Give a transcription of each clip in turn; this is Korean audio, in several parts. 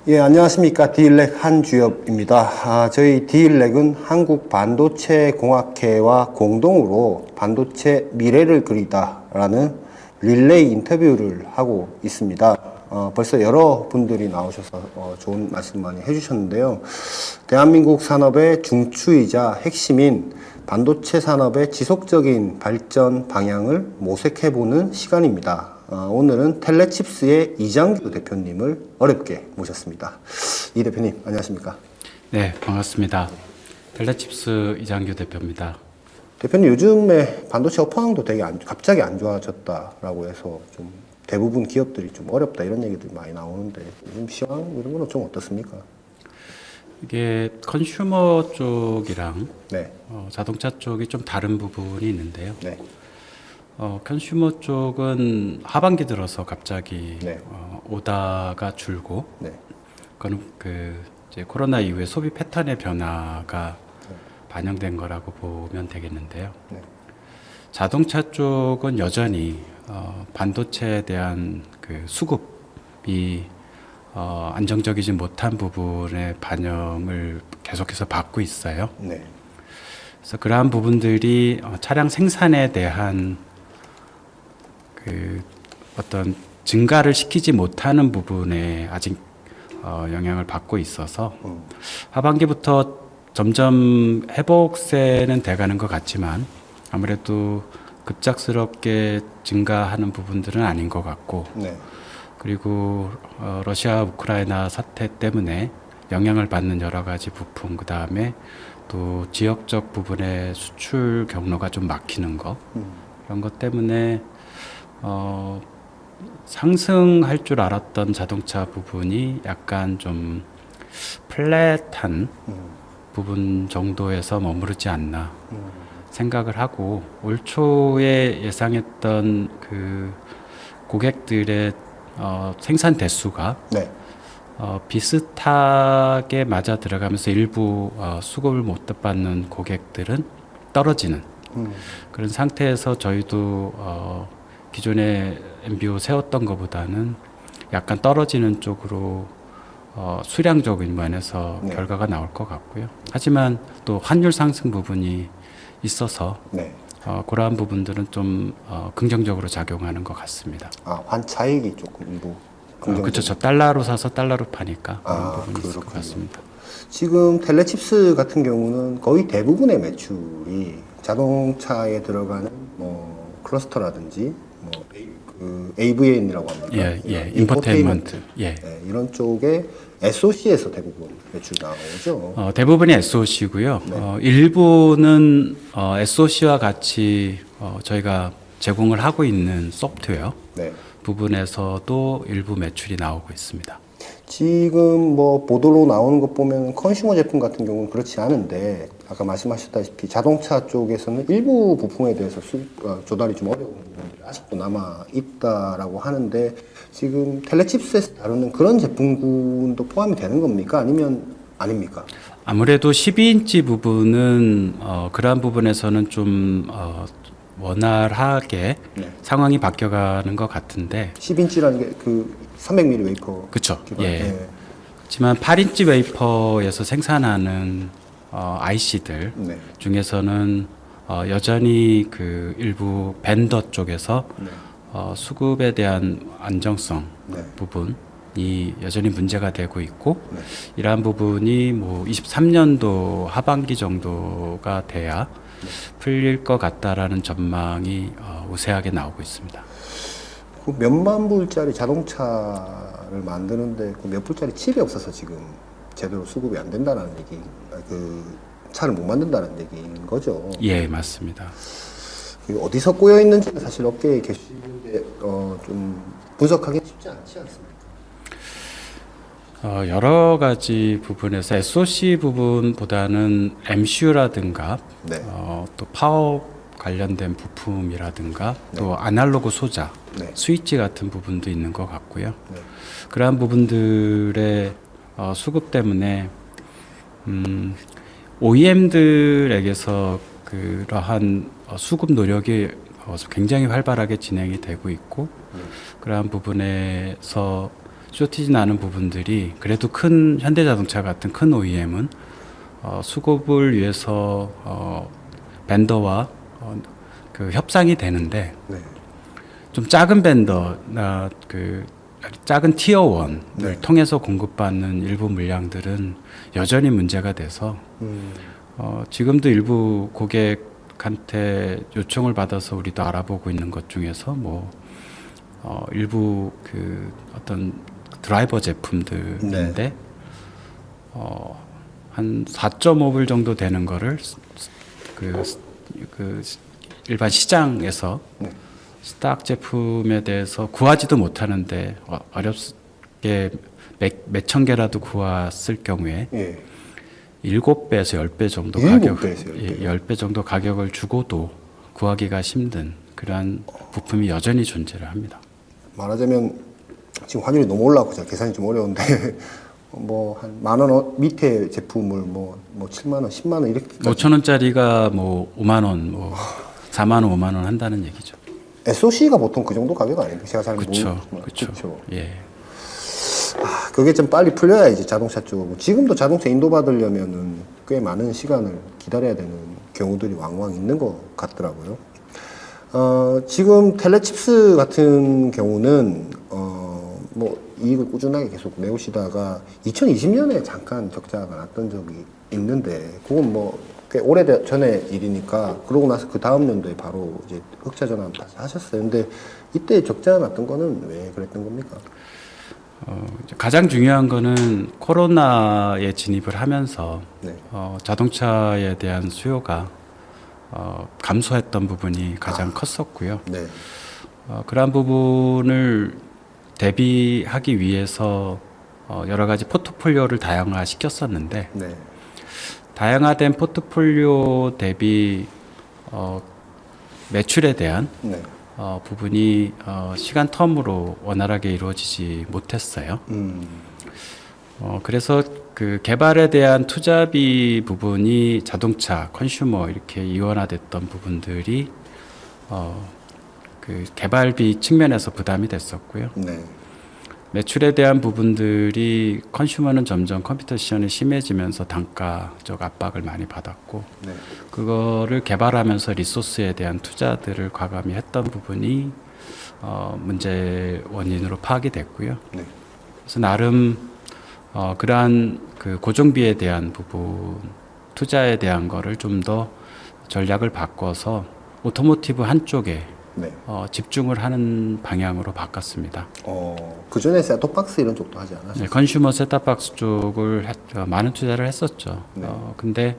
예, 안녕하십니까. 디일렉 한주엽입니다. 저희 디일렉은 한국반도체공학회와 공동으로 반도체 미래를 그리다라는 릴레이 인터뷰를 하고 있습니다. 벌써 여러분들이 나오셔서 좋은 말씀 많이 해주셨는데요. 대한민국 산업의 중추이자 핵심인 반도체 산업의 지속적인 발전 방향을 모색해보는 시간입니다. 오늘은 텔레칩스의 이장규 대표님을 어렵게 모셨습니다. 이 대표님, 안녕하십니까? 네, 반갑습니다. 텔레칩스 이장규 대표입니다. 대표님, 요즘에 반도체 업황도 되게 갑자기 안 좋아졌다라고 해서 좀 대부분 기업들이 좀 어렵다 이런 얘기들이 많이 나오는데 요즘 시황 이런 거는 좀 어떻습니까? 이게 컨슈머 쪽이랑 네. 자동차 쪽이 좀 다른 부분이 있는데요. 네. 컨슈머 쪽은 하반기 들어서 갑자기 네. 오다가 줄고, 네. 그거는 이제 코로나 이후에 소비 패턴의 변화가 반영된 거라고 보면 되겠는데요. 네. 자동차 쪽은 여전히 반도체에 대한 그 수급이 안정적이지 못한 부분의 반영을 계속해서 받고 있어요. 네. 그래서 그러한 부분들이 차량 생산에 대한 그 어떤 증가를 시키지 못하는 부분에 아직 영향을 받고 있어서 하반기부터 점점 회복세는 돼가는 것 같지만 아무래도 급작스럽게 증가하는 부분들은 아닌 것 같고, 네. 그리고 러시아 우크라이나 사태 때문에 영향을 받는 여러 가지 부품, 그 다음에 또 지역적 부분의 수출 경로가 좀 막히는 거, 그런 것 때문에 상승할 줄 알았던 자동차 부분이 약간 좀 플랫한 부분 정도에서 머무르지 않나 생각을 하고, 올 초에 예상했던 그 고객들의 생산 대수가 네. 비슷하게 맞아 들어가면서 일부 수급을 못 받는 고객들은 떨어지는 그런 상태에서 저희도 기존에 MBO 세웠던 것보다는 약간 떨어지는 쪽으로 수량적인 면에서 네. 결과가 나올 것 같고요. 하지만 또 환율 상승 부분이 있어서 네. 그러한 부분들은 좀 긍정적으로 작용하는 것 같습니다. 환 차익이 조금 일부 그렇죠. 저 달러로 사서 달러로 파니까 그런 부분이 있을 것 그렇군요. 같습니다. 지금 텔레칩스 같은 경우는 거의 대부분의 매출이 자동차에 들어가는 뭐 클러스터라든지 뭐 그 AVN이라고 합니다. 예, 인포테인먼트. 예. 네, 이런 쪽에 SOC에서 대부분 매출 나오죠. 대부분이 SOC고요. 네. 일부는 SOC와 같이 저희가 제공을 하고 있는 소프트웨어 네. 부분에서도 일부 매출이 나오고 있습니다. 지금 뭐 보도로 나오는 것 보면 컨슈머 제품 같은 경우는 그렇지 않은데 아까 말씀하셨다시피 자동차 쪽에서는 일부 부품에 대해서 조달이 좀 어려운 부분들이 아직도 남아 있다라고 하는데 지금 텔레칩스에서 다루는 그런 제품군도 포함이 되는 겁니까? 아니면 아닙니까? 아무래도 12인치 부분은 그러한 부분에서는 좀 원활하게 네. 상황이 바뀌어가는 것 같은데 10인치라는 게 그 300mm 웨이퍼. 그렇죠. 기반. 예. 네. 하지만 8인치 웨이퍼에서 생산하는 IC들 네. 중에서는 여전히 그 일부 벤더 쪽에서 네. 수급에 대한 안정성 네. 부분이 여전히 문제가 되고 있고, 네. 이러한 부분이 뭐 23년도 하반기 정도가 돼야 풀릴 것 같다라는 전망이 우세하게 나오고 있습니다. 그 몇만 불짜리 자동차를 만드는데 그 몇 불짜리 칩이 없어서 지금 제대로 수급이 안 된다는 얘기, 그 차를 못 만든다는 얘기인 거죠. 예, 맞습니다. 어디서 꼬여 있는지는 사실 업계에 계시는데 좀 분석하기 쉽지 않지 않습니까? 여러 가지 부분에서 SOC 부분보다는 MCU라든가 네. 또 파워 관련된 부품이라든가 또 아날로그 소자, 네. 스위치 같은 부분도 있는 것 같고요. 네. 그러한 부분들의 수급 때문에 OEM들에게서 그러한 수급 노력이 굉장히 활발하게 진행이 되고 있고, 그러한 부분에서 쇼티지 나는 부분들이 그래도 큰 현대자동차 같은 큰 OEM은 수급을 위해서 벤더와 그 협상이 되는데 네. 좀 작은 벤더나 그 작은 티어 1을 네. 통해서 공급받는 일부 물량들은 여전히 문제가 돼서 지금도 일부 고객한테 요청을 받아서 우리도 알아보고 있는 것 중에서 뭐 일부 그 어떤 드라이버 제품들인데 네. 한 4.5불 정도 되는 거를 그 일반 시장에서 네. 스탁 제품에 대해서 구하지도 못하는데 어렵게 몇천 개라도 구했을 경우에 예. 7배에서 10배 정도 7배에서 10배. 10배 정도 가격을 주고도 구하기가 힘든 그러한 부품이 여전히 존재를 합니다. 말하자면 지금 환율이 너무 올라가고 제가 계산이 좀 어려운데 뭐 한 10,000원 밑에 제품을 뭐 7만 원, 10만 원 이렇게 5천 원짜리가 뭐 5만 원, 뭐 4만 원, 5만 원 한다는 얘기죠. SOC가 보통 그 정도 가격 아닙니까? 제가 잘 그렇죠, 모르지만 그렇죠. 예. 그게 좀 빨리 풀려야 이제 자동차 쪽으로 지금도 자동차 인도받으려면은 꽤 많은 시간을 기다려야 되는 경우들이 왕왕 있는 것 같더라고요. 지금 텔레칩스 같은 경우는 뭐 이익을 꾸준하게 계속 내오시다가 2020년에 잠깐 적자가 났던 적이 있는데 그건 뭐 꽤 오래 전의 일이니까 그러고 나서 그 다음 연도에 바로 이제 흑자 전환 다시 하셨어요. 근데 이때 적자가 났던 거는 왜 그랬던 겁니까? 이제 가장 중요한 거는 코로나에 진입을 하면서 네. 자동차에 대한 수요가 감소했던 부분이 가장 컸었고요. 네. 그러한 부분을 대비하기 위해서 여러 가지 포트폴리오를 다양화시켰었는데 네. 다양화된 포트폴리오 대비 매출에 대한 네. 부분이 시간 텀으로 원활하게 이루어지지 못했어요. 그래서 그 개발에 대한 투자비 부분이 자동차, 컨슈머 이렇게 이원화됐던 부분들이 그 개발비 측면에서 부담이 됐었고요. 네. 매출에 대한 부분들이 컨슈머는 점점 컴피티션이 심해지면서 단가적 압박을 많이 받았고 네. 그거를 개발하면서 리소스에 대한 투자들을 과감히 했던 부분이 문제 원인으로 파악이 됐고요. 네. 그래서 나름 그러한 그 고정비에 대한 부분 투자에 대한 거를 좀 더 전략을 바꿔서 오토모티브 한쪽에 네. 집중을 하는 방향으로 바꿨습니다. 그 전에 셋톱박스 이런 쪽도 하지 않았어요? 네, 컨슈머 셋탑박스 쪽을 많은 투자를 했었죠. 네. 근데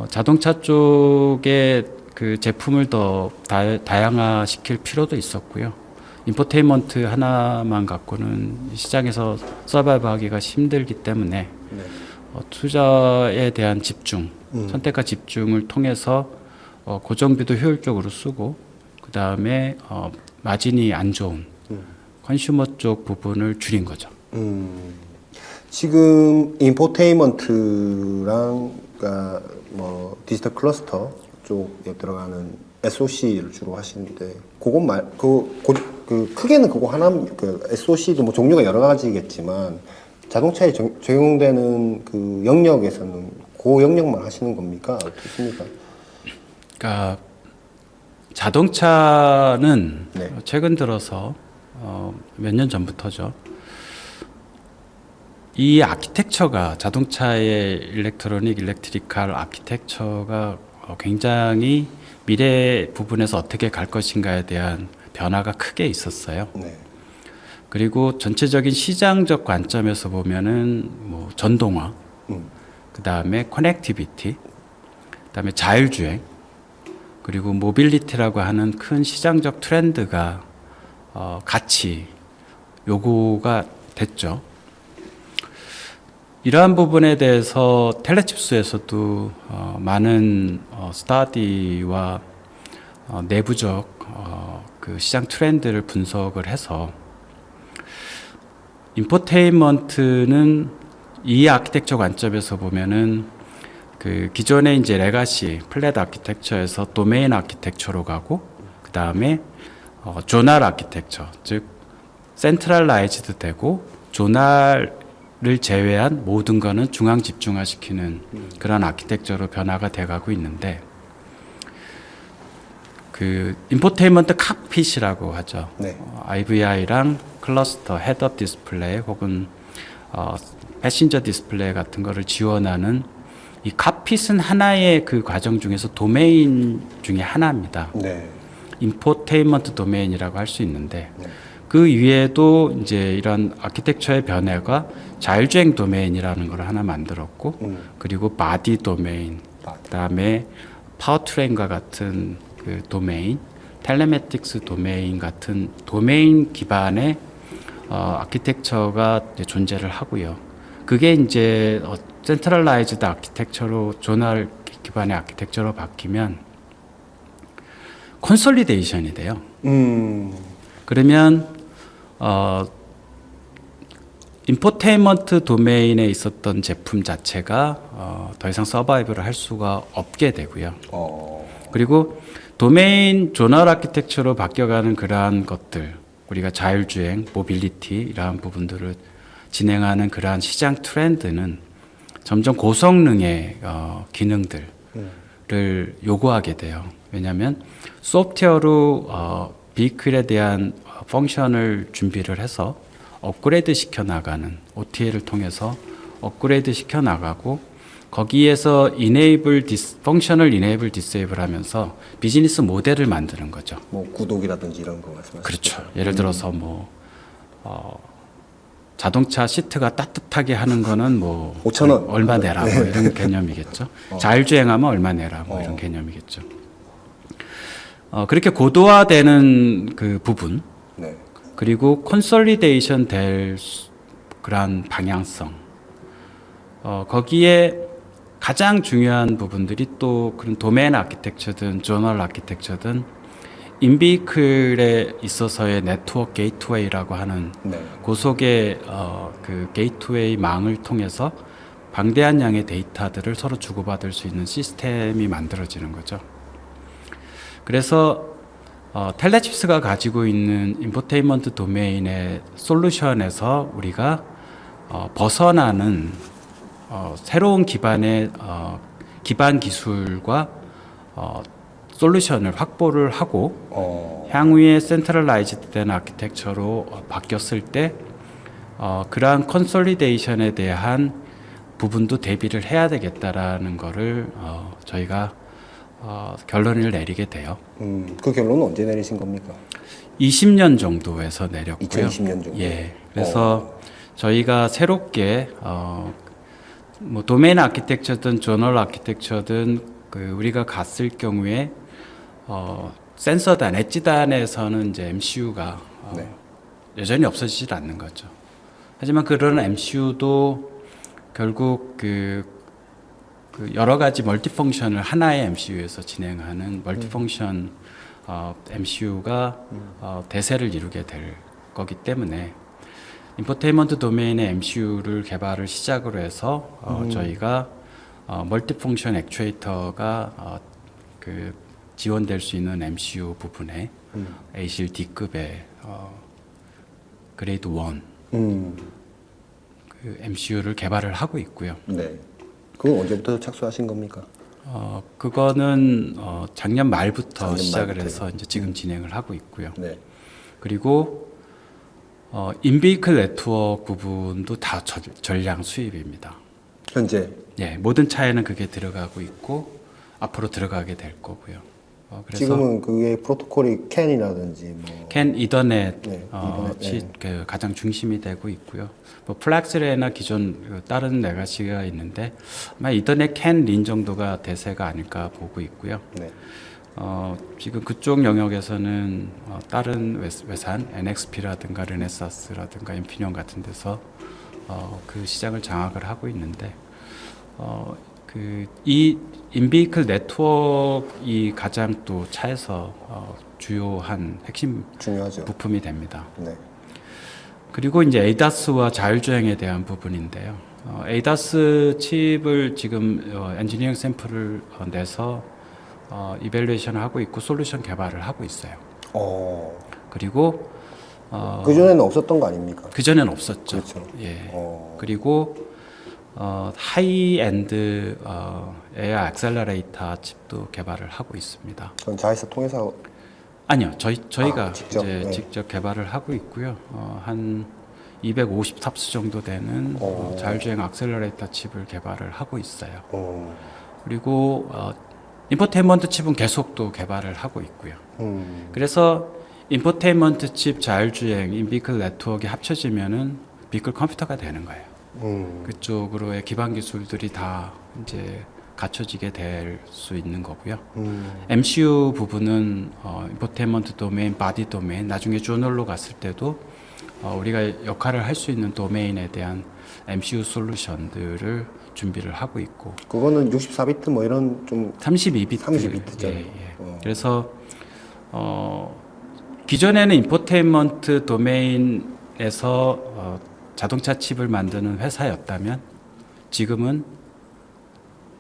자동차 쪽에 그 제품을 더 다양화시킬 필요도 있었고요. 인포테인먼트 하나만 갖고는 시장에서 서바이브하기가 힘들기 때문에 네. 투자에 대한 집중, 음. 선택과 집중을 통해서 고정비도 효율적으로 쓰고 그 다음에 마진이 안 좋은 컨슈머 쪽 부분을 줄인 거죠. 지금 인포테인먼트랑 그러니까 뭐 디지털 클러스터 쪽에 들어가는 SOC를 주로 하시는데 그건 그 크게는 그거 하나 그 SOC도 뭐 종류가 여러 가지겠지만 자동차에 적용되는 그 영역에서는 그 영역만 하시는 겁니까? 어떻습니까? 그러니까 자동차는 네. 최근 들어서 몇 년 전부터죠. 이 아키텍처가 자동차의 일렉트리컬 아키텍처가 굉장히 미래 부분에서 어떻게 갈 것인가에 대한 변화가 크게 있었어요. 네. 그리고 전체적인 시장적 관점에서 보면은 뭐 전동화, 그 다음에 커넥티비티, 그 다음에 자율주행, 그리고 모빌리티라고 하는 큰 시장적 트렌드가 같이 요구가 됐죠. 이러한 부분에 대해서 텔레칩스에서도 많은 스터디와 내부적 그 시장 트렌드를 분석을 해서 인포테인먼트는 이 아키텍처 관점에서 보면은 그 기존의 이제 레가시 플랫 아키텍처에서 도메인 아키텍처로 가고 그 다음에 조날 아키텍처 즉 센트럴라이즈드 되고 조날을 제외한 모든 거는 중앙 집중화시키는 그런 아키텍처로 변화가 돼가고 있는데 그 인포테인먼트 칵핏이라고 하죠. 네. IVI랑 클러스터, 헤드업 디스플레이 혹은 패신저 디스플레이 같은 거를 지원하는 이 칵핏은 하나의 그 과정 중에서 도메인 중에 하나입니다. 네. 인포테인먼트 도메인이라고 할 수 있는데 네. 그 위에도 이제 이런 아키텍처의 변화가 자율주행 도메인이라는 걸 하나 만들었고 그리고 바디 도메인, 그다음에 파워트레인과 같은 그 도메인, 텔레매틱스 도메인 같은 도메인 기반의 아키텍처가 이제 존재를 하고요. 그게 이제 센트럴라이즈드 아키텍처로 조널 기반의 아키텍처로 바뀌면 콘솔리데이션이 돼요. 그러면 인포테인먼트 도메인에 있었던 제품 자체가 더 이상 서바이브를 할 수가 없게 되고요. 그리고 도메인 조널 아키텍처로 바뀌어가는 그러한 것들, 우리가 자율주행, 모빌리티 이러한 부분들을 진행하는 그러한 시장 트렌드는 점점 고성능의 기능들을 요구하게 돼요. 왜냐하면 소프트웨어로 비클에 대한 펑션을 준비를 해서 업그레이드 시켜 나가는 OTA를 통해서 업그레이드 시켜 나가고 거기에서 펑션을 이네이블 디세이블 하면서 비즈니스 모델을 만드는 거죠. 뭐 구독이라든지 이런 거 말씀하시죠? 그렇죠. 예를 들어서 뭐 자동차 시트가 따뜻하게 하는 거는 뭐 5,000원 얼마 내라 뭐 이런 개념이겠죠. 자율주행하면 얼마 내라 뭐 이런 개념이겠죠. 그렇게 고도화되는 그 부분 네. 그리고 콘솔리데이션 될 그러한 방향성 거기에 가장 중요한 부분들이 또 그런 도메인 아키텍처든 조널 아키텍처든 인비클에 있어서의 네트워크 게이트웨이라고 하는 네. 고속의 그 게이트웨이 망을 통해서 방대한 양의 데이터들을 서로 주고받을 수 있는 시스템이 만들어지는 거죠. 그래서 텔레칩스가 가지고 있는 인포테인먼트 도메인의 솔루션에서 우리가 벗어나는 새로운 기반의 기반 기술과 솔루션을 확보를 하고 향후에 센트럴라이즈드 된 아키텍처로 바뀌었을 때 그러한 컨솔리데이션에 대한 부분도 대비를 해야 되겠다라는 거를 저희가 결론을 내리게 돼요. 그 결론은 언제 내리신 겁니까? 20년 정도에서 내렸고요. 2020년 정도. 예. 그래서 저희가 새롭게 뭐 도메인 아키텍처든 조널 아키텍처든 그 우리가 갔을 경우에 센서단, 엣지단에서는 이제 MCU가 네. 여전히 없어지질 않는 거죠. 하지만 그런 MCU도 결국 그 여러 가지 멀티펑션을 하나의 MCU에서 진행하는 멀티펑션 MCU가 대세를 이루게 될 거기 때문에 인포테인먼트 도메인의 MCU를 개발을 시작으로 해서 저희가 멀티펑션 액추에이터가 그 지원될 수 있는 MCU 부분에 ASIL D급의 그레이드 1 그 MCU를 개발을 하고 있고요. 네. 그건 언제부터 착수하신 겁니까? 그거는 작년 말부터 작년 시작을 말부터요. 해서 이제 지금 진행을 하고 있고요. 네. 그리고 인비클 네트워크 부분도 다 전량 수입입니다. 현재 예, 모든 차에는 그게 들어가고 있고 앞으로 들어가게 될 거고요. 그래서 지금은 그게 프로토콜이 CAN이라든지 뭐 캔 이더넷 네, 그 가장 중심이 되고 있고요. 뭐 플렉스레나 기존 그 다른 레가시가 있는데 아마 이더넷 캔 린 정도가 대세가 아닐까 보고 있고요. 네. 지금 그쪽 영역에서는 다른 외산 NXP라든가 르네사스라든가 인피니온 같은 데서 그 시장을 장악을 하고 있는데 이 인비클 네트워크이 가장 또 차에서 주요한 핵심 중요하죠. 부품이 됩니다. 네. 그리고 이제 ADAS와 자율주행에 대한 부분인데요. ADAS 칩을 지금 엔지니어링 샘플을 내서 이밸루에이션을 하고 있고 솔루션 개발을 하고 있어요. 어. 그리고 그전에는 없었던 거 아닙니까? 그전에는 없었죠. 그렇죠. 예. 어. 그리고 하이엔드 에어 액셀러레이터 칩도 개발을 하고 있습니다. 그건 자회사 통해서 아니요, 저희가 직접? 이제 네. 직접 개발을 하고 있고요. 한 250탑스 정도 되는 자율주행 액셀러레이터 칩을 개발을 하고 있어요. 그리고 인포테인먼트 칩은 계속 또 개발을 하고 있고요. 그래서 인포테인먼트 칩 자율주행 인비클 네트워크가 합쳐지면은 비클 컴퓨터가 되는 거예요. 그쪽으로의 기반 기술들이 다 이제 갖춰지게 될 수 있는 거고요. MCU 부분은 인포테인먼트 도메인, 바디 도메인, 나중에 조널로 갔을 때도 우리가 역할을 할 수 있는 도메인에 대한 MCU 솔루션들을 준비를 하고 있고. 그거는 64비트 뭐 이런 좀 32비트. 32비트죠. 예. 그래서 기존에는 인포테인먼트 도메인에서 자동차 칩을 만드는 회사였다면 지금은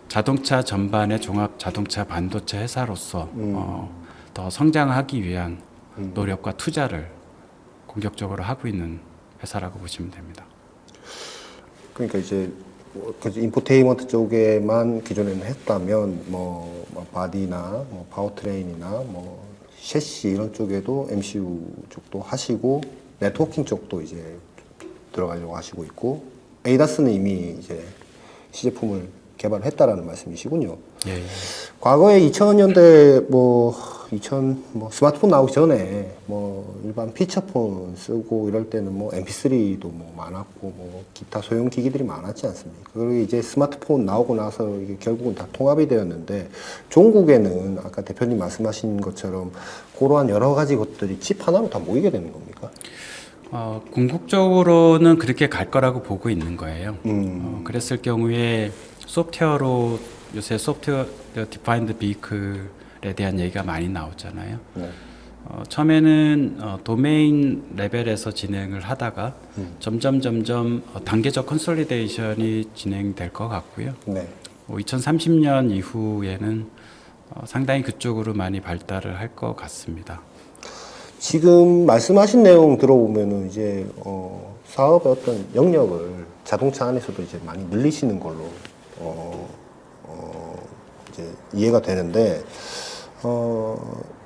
자동차 전반의 종합 자동차 반도체 회사로서 더 성장하기 위한 노력과 투자를 공격적으로 하고 있는 회사라고 보시면 됩니다. 그러니까 이제 인포테인먼트 쪽에만 기존에는 했다면 뭐 바디나 뭐 파워트레인이나 뭐 셰시 이런 쪽에도 MCU 쪽도 하시고 네트워킹 쪽도 이제 들어가려고 하시고 있고 에이다스는 이미 이제 시제품을 개발했다라는 말씀이시군요. 예. 과거에 2000년대 스마트폰 나오기 전에 뭐 일반 피처폰 쓰고 이럴 때는 뭐 MP3도 뭐 많았고 뭐 기타 소형 기기들이 많았지 않습니까? 그리고 이제 스마트폰 나오고 나서 이게 결국은 다 통합이 되었는데 종국에는 아까 대표님 말씀하신 것처럼 그러한 여러 가지 것들이 칩 하나로 다 모이게 되는 겁니까? 궁극적으로는 그렇게 갈 거라고 보고 있는 거예요. 그랬을 경우에 소프트웨어로 요새 소프트웨어 디파인드 비클에 대한 얘기가 많이 나오잖아요. 네. 처음에는 도메인 레벨에서 진행을 하다가 점점 단계적 컨솔리데이션이 진행될 것 같고요. 네. 2030년 이후에는 상당히 그쪽으로 많이 발달을 할 것 같습니다. 지금 말씀하신 내용 들어보면은 이제 사업의 어떤 영역을 자동차 안에서도 이제 많이 늘리시는 걸로 이제 이해가 되는데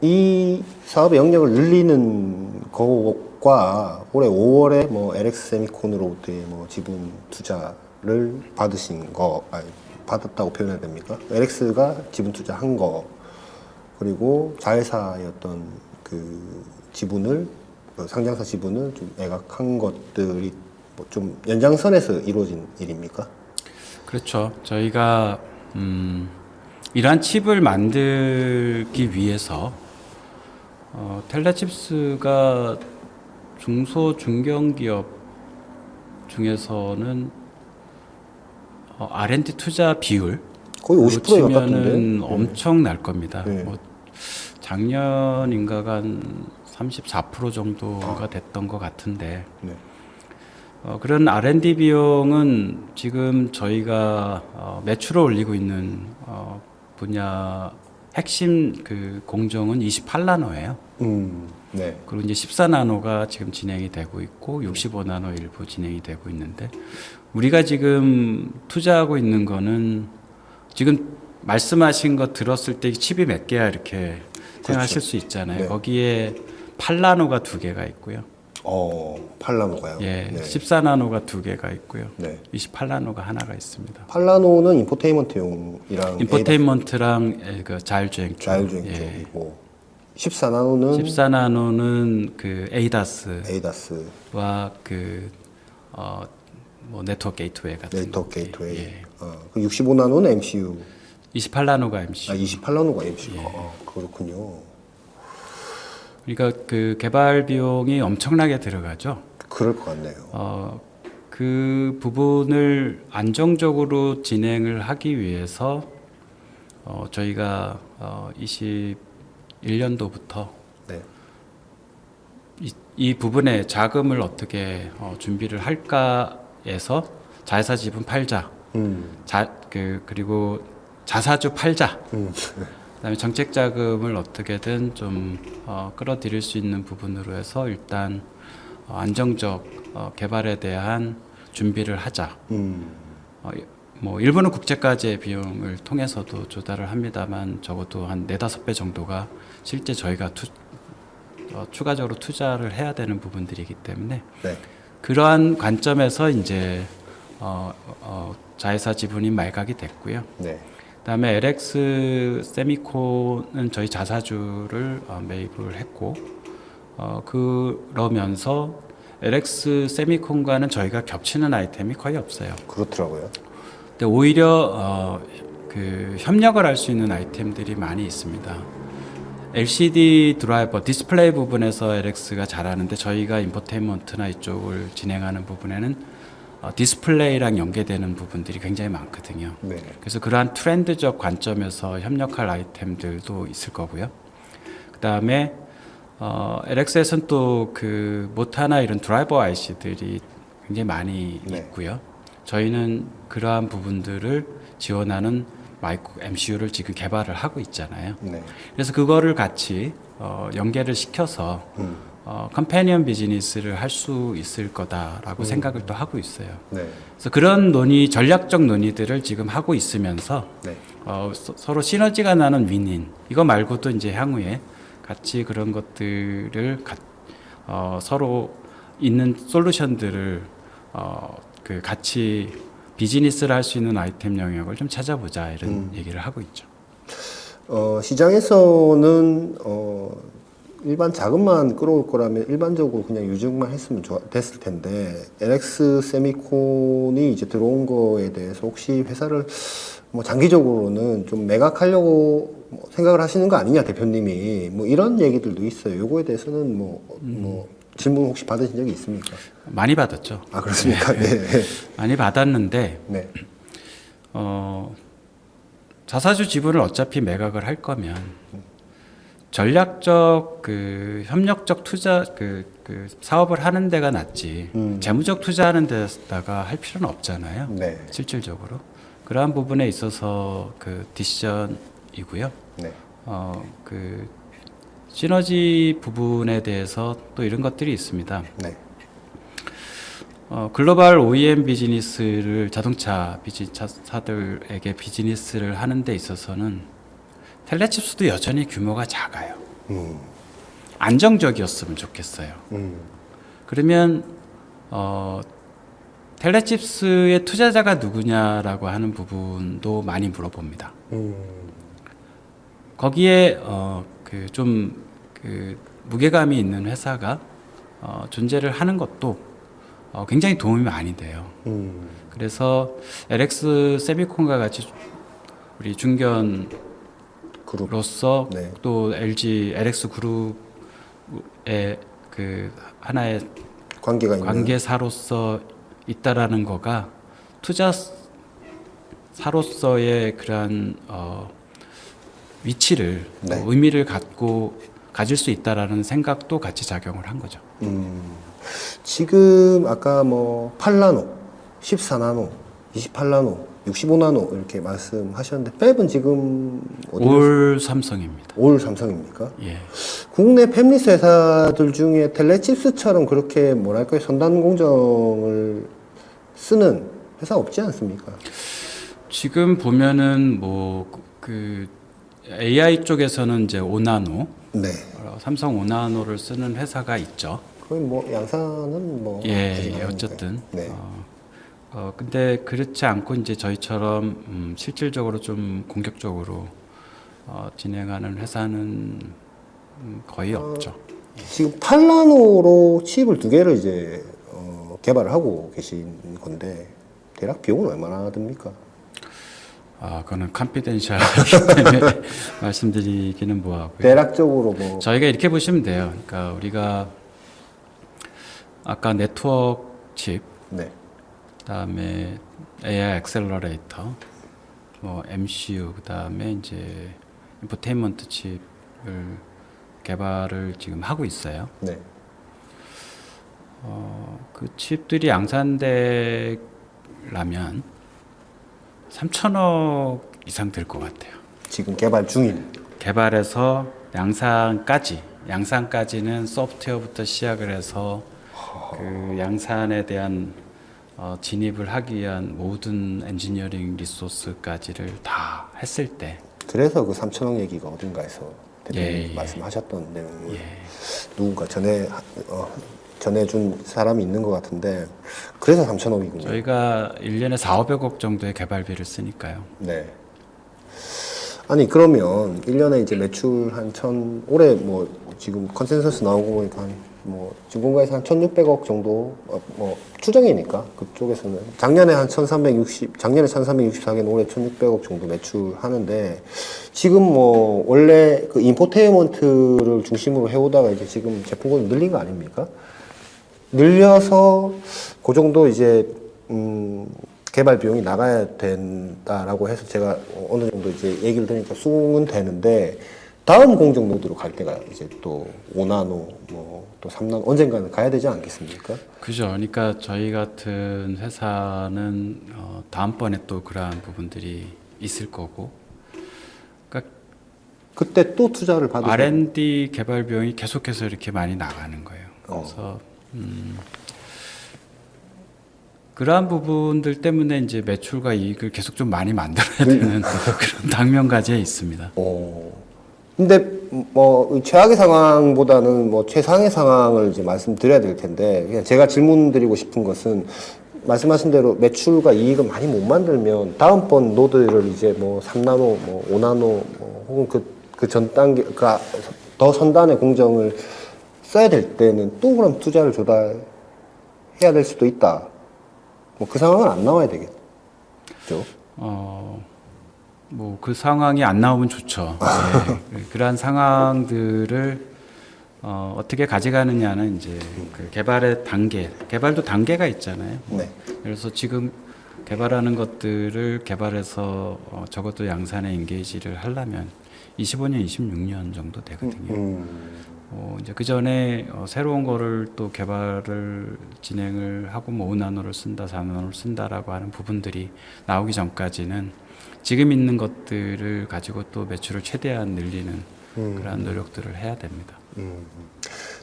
이 사업의 영역을 늘리는 것과 올해 5월에 뭐 LX 세미콘으로부터의 뭐 지분 투자를 받았다고 표현해야 됩니까? LX가 지분 투자한 거 그리고 자회사의 어떤 그 지분을 상장사 지분을 좀 매각한 것들이 뭐 좀 연장선에서 이루어진 일입니까? 그렇죠. 저희가 이러한 칩을 만들기 위해서 텔레칩스가 중소 중견기업 중에서는 R&D 투자 비율 거의 50%에 가깝던데. 엄청 날 겁니다. 네. 뭐 작년인가가 한 34% 정도가 됐던 것 같은데 네. 그런 R&D 비용은 지금 저희가 매출을 올리고 있는 분야 핵심 그 공정은 28나노예요. 네. 그리고 이제 14나노가 지금 진행이 되고 있고 65나노 일부 진행이 되고 있는데 우리가 지금 투자하고 있는 거는 지금 말씀하신 거 들었을 때 칩이 몇 개야 이렇게 생각하실 수 있잖아요. 네. 거기에 8나노가 2개가 있고요. 8나노가요? 예, 네. 14나노가 2개가 있고요. 네. 28나노가 하나가 있습니다. 8나노는 인포테인먼트용이랑 인포테인먼트랑 그 자율주행 쪽. 자율주행 예. 쪽이고 14나노는 14나노는 그 에이다스와 에이다스 그 뭐 네트워크 게이트웨이 같은 네트워크 거. 게이트웨이. 예. 그 65나노는 MCU. 28나노가 MC. 28나노가 MCU. 예. 그렇군요. 그러니까 그 개발 비용이 엄청나게 들어가죠. 그럴 것 같네요. 그 부분을 안정적으로 진행을 하기 위해서 저희가 21년도부터 네. 이 부분에 자금을 어떻게 준비를 할까에서 자회사 지분 팔자, 그리고 자사주 팔자, 그다음에 정책 자금을 어떻게든 좀 끌어들일 수 있는 부분으로 해서 일단 안정적 개발에 대한 준비를 하자. 뭐 일부는 국제과제 비용을 통해서도 조달을 합니다만 적어도 한 4-5배 정도가 실제 저희가 추가적으로 투자를 해야 되는 부분들이기 때문에 네. 그러한 관점에서 이제 자회사 지분이 말각이 됐고요. 네. 그다음에 LX 세미콘은 저희 자사주를 매입을 했고 그러면서 LX 세미콘과는 저희가 겹치는 아이템이 거의 없어요. 그렇더라고요. 근데 오히려 그 협력을 할 수 있는 아이템들이 많이 있습니다. LCD 드라이버 디스플레이 부분에서 LX가 잘하는데 저희가 인포테인먼트나 이쪽을 진행하는 부분에는 디스플레이랑 연계되는 부분들이 굉장히 많거든요. 네. 그래서 그러한 트렌드적 관점에서 협력할 아이템들도 있을 거고요. 그 다음에 LX에서는 또 그 모타나 이런 드라이버 IC들이 굉장히 많이 네. 있고요. 저희는 그러한 부분들을 지원하는 마이크로 MCU를 지금 개발을 하고 있잖아요. 네. 그래서 그거를 같이 연계를 시켜서 컴패니언 비즈니스를 할 수 있을 거다라고 생각을 또 하고 있어요. 네. 그래서 그런 전략적 논의들을 지금 하고 있으면서 네. 서로 시너지가 나는 윈윈. 이거 말고도 이제 향후에 같이 그런 것들을 서로 있는 솔루션들을 그 같이 비즈니스를 할 수 있는 아이템 영역을 좀 찾아보자 이런 얘기를 하고 있죠. 시장에서는 일반 자금만 끌어올 거라면 일반적으로 그냥 유증만 했으면 됐을 텐데 LX 세미콘이 이제 들어온 거에 대해서 혹시 회사를 뭐 장기적으로는 좀 매각하려고 생각을 하시는 거 아니냐 대표님이 뭐 이런 얘기들도 있어요. 요거에 대해서는 뭐 질문 혹시 받으신 적이 있습니까? 많이 받았죠. 아 그렇습니까? 네. 많이 받았는데 네. 자사주 지분을 어차피 매각을 할 거면 전략적 그 협력적 투자 그 사업을 하는 데가 낫지 재무적 투자하는 데다가 할 필요는 없잖아요. 네. 실질적으로 그러한 부분에 있어서 그 디시전이고요. 네. 그 시너지 부분에 대해서 또 이런 것들이 있습니다. 네. 글로벌 OEM 비즈니스를 자동차 비즈니스사들에게 비즈니스를 하는 데 있어서는 텔레칩스도 여전히 규모가 작아요. 안정적이었으면 좋겠어요. 그러면 텔레칩스의 투자자가 누구냐라고 하는 부분도 많이 물어봅니다. 거기에 그 무게감이 있는 회사가 존재를 하는 것도 굉장히 도움이 많이 돼요. 그래서 LX 세미콘과 같이 우리 중견 그룹로서 네. 또 LG LX 그룹의 그 하나의 관계가 있는 관계사로서 있다라는 거가 투자사로서의 그러한 위치를 네. 의미를 가질 수 있다라는 생각도 같이 작용을 한 거죠. 지금 아까 뭐 8나노, 14나노, 28나노, 65나노 이렇게 말씀하셨는데 팹은 지금 올 삼성입니다. 올 삼성입니까? 예. 국내 팹리스 회사들 중에 텔레칩스처럼 그렇게 뭐랄까요 선단 공정을 쓰는 회사 없지 않습니까? 지금 보면은 뭐 그 AI 쪽에서는 이제 5나노, 네. 삼성 5나노를 쓰는 회사가 있죠. 거의 뭐 양산은 뭐 예, 아직 안 어쨌든. 네. 근데 그렇지 않고 이제 저희처럼 실질적으로 좀 공격적으로 진행하는 회사는 거의 없죠. 지금 8나노로 칩을 2개를 이제 개발을 하고 계신 건데 대략 비용은 얼마나 듭니까? 그거는 컨피덴셜하기 때문에 말씀드리기는 뭐하고요. 대략적으로 뭐 저희가 이렇게 보시면 돼요. 그러니까 우리가 아까 네트워크 칩, 네. 그다음에 AI 액셀러레이터, 뭐 MCU, 그다음에 이제 인포테인먼트 칩을 개발을 지금 하고 있어요. 네. 그 칩들이 양산되려면 3천억 이상 될 것 같아요. 지금 개발 중인 개발에서 양산까지는 소프트웨어부터 시작을 해서 그 양산에 대한 진입을 하기 위한 모든 엔지니어링 리소스까지를 다 했을 때 그래서 그 3천억 얘기가 어딘가에서 대표님 예. 말씀하셨던 내용을 누군가 전해준 사람이 있는 것 같은데 그래서 3천억이군요. 저희가 1년에 4,500억 정도의 개발비를 쓰니까요. 네. 아니 그러면 1년에 이제 매출 올해 뭐 지금 컨센서스 나온 거 보니까 뭐 증권가에서 한 1,600억 정도 뭐 추정이니까 그쪽에서는 작년에 1364개는 올해 1,600억 정도 매출하는데 지금 뭐 원래 그 인포테인먼트를 중심으로 해오다가 이제 지금 제품군을 늘린 거 아닙니까? 늘려서 그 정도 이제 개발 비용이 나가야 된다라고 해서 제가 어느 정도 이제 얘기를 들으니까 수긍은 되는데 다음 공정 노드로 갈 때가 이제 또 5나노 뭐 또 3나노 언젠가는 가야 되지 않겠습니까? 그죠. 그러니까 저희 같은 회사는 다음번에 또 그러한 부분들이 있을 거고, 그러니까 그때 또 투자를 받으면 R&D 개발 비용이 계속해서 이렇게 많이 나가는 거예요. 그래서 그러한 부분들 때문에 이제 매출과 이익을 계속 좀 많이 만들어야 되는 그런 당면과제에 있습니다. 근데 뭐 최악의 상황보다는 뭐 최상의 상황을 이제 말씀드려야 될 텐데 그냥 제가 질문드리고 싶은 것은 말씀하신 대로 매출과 이익을 많이 못 만들면 다음번 노드를 이제 뭐 3나노, 뭐 5나노, 뭐 혹은 그 전 단계 더 선단의 공정을 써야 될 때는 또 그럼 투자를 조달해야 될 수도 있다. 뭐 그 상황은 안 나와야 되겠죠. 뭐 그 상황이 안 나오면 좋죠. 네. 그러한 상황들을 어떻게 가져가느냐는 이제 그 개발의 개발도 단계가 있잖아요. 네. 그래서 지금 개발하는 것들을 개발해서 적어도 양산에 인게이지를 하려면 25년, 26년 정도 되거든요. 이제 그 전에 새로운 거를 또 개발을 진행을 하고 뭐 5나노를 쓴다, 4나노를 쓴다라고 하는 부분들이 나오기 전까지는 지금 있는 것들을 가지고 또 매출을 최대한 늘리는 그런 노력들을 해야 됩니다.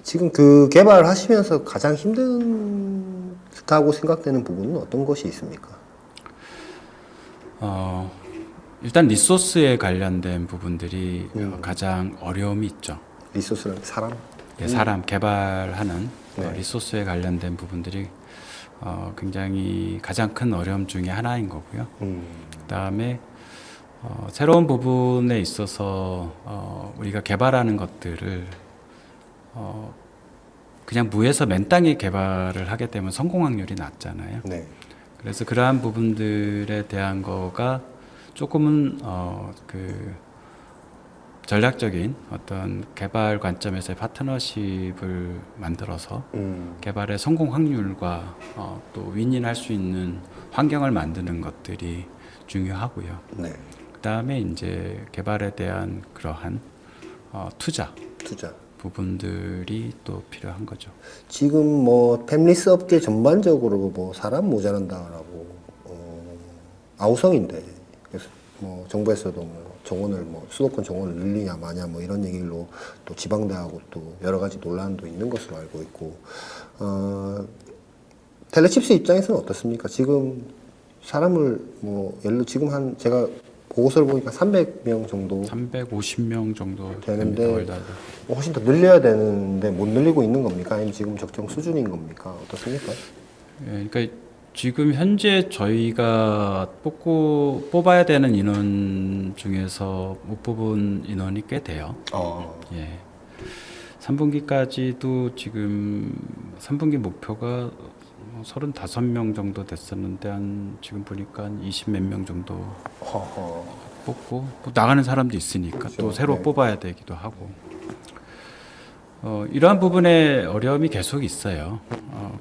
지금 그 개발하시면서 가장 힘들다고 생각되는 부분은 어떤 것이 있습니까? 일단 리소스에 관련된 부분들이 가장 어려움이 있죠. 리소스는 사람? 예, 사람 개발하는 네. 리소스에 관련된 부분들이 굉장히 가장 큰 어려움 중에 하나인 거고요. 그다음에 새로운 부분에 있어서 우리가 개발하는 것들을 그냥 무에서 맨 땅에 개발을 하게 되면 성공 확률이 낮잖아요. 네. 그래서 그러한 부분들에 대한 거가 조금은 그 전략적인 어떤 개발 관점에서의 파트너십을 만들어서 개발의 성공 확률과 또 윈윈할 수 있는 환경을 만드는 것들이 중요하고요. 네. 그다음에 이제 개발에 대한 그러한 투자 부분들이 또 필요한 거죠. 지금 뭐 팸리스 업계 전반적으로 뭐 사람 모자란다라고 아우성인데 그래서 뭐 정부에서도 뭐 정원을 뭐 수도권 정원을 늘리냐 마냐 뭐 이런 얘기로 또 지방대하고 또 여러 가지 논란도 있는 것으로 알고 있고 텔레칩스 입장에서는 어떻습니까? 지금 사람을 뭐 예를 들어 지금 한 제가 보고서를 보니까 300명 정도 350명 정도 되는데 훨씬 더 늘려야 되는데 못 늘리고 있는 겁니까? 아니면 지금 적정 수준인 겁니까? 어떻습니까? 예, 그러니까 지금 현재 저희가 뽑아야 되는 인원 중에서 못 뽑은 인원이 꽤 돼요. 예. 3분기까지도 지금 3분기 목표가 35명 정도 됐었는데 지금 보니까 한 20 몇 명 정도 뽑고 또 나가는 사람도 있으니까 그렇죠. 또 새로 네. 뽑아야 되기도 하고 이러한 부분에 어려움이 계속 있어요.